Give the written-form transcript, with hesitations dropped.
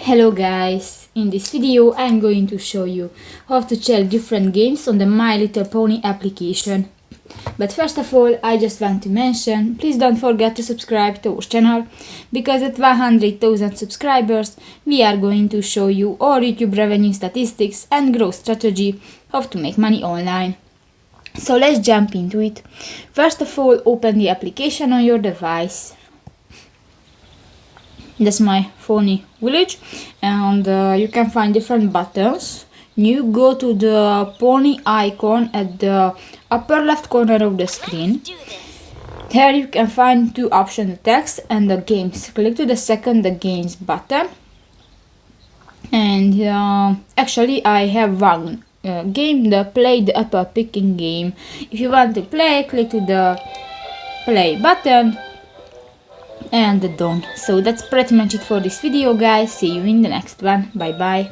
Hello guys, in this video I'm going to show you how to check different games on the My Little Pony application. But first of all, I just want to mention, please don't forget to subscribe to our channel, because at 100,000 subscribers we are going to show you all YouTube revenue statistics and growth strategy how to make money online. So let's jump into it. First of all, open the application on your device. That's my Pony Village, and you can find different buttons. You go to the pony icon at the upper left corner of the screen. There you can find two options, the text and the games. Click to the second, the games button, and actually I have one game, the play the apple picking game. If you want to play, click to the play button and done. So that's pretty much it for this video, guys. See you in the next one. Bye bye.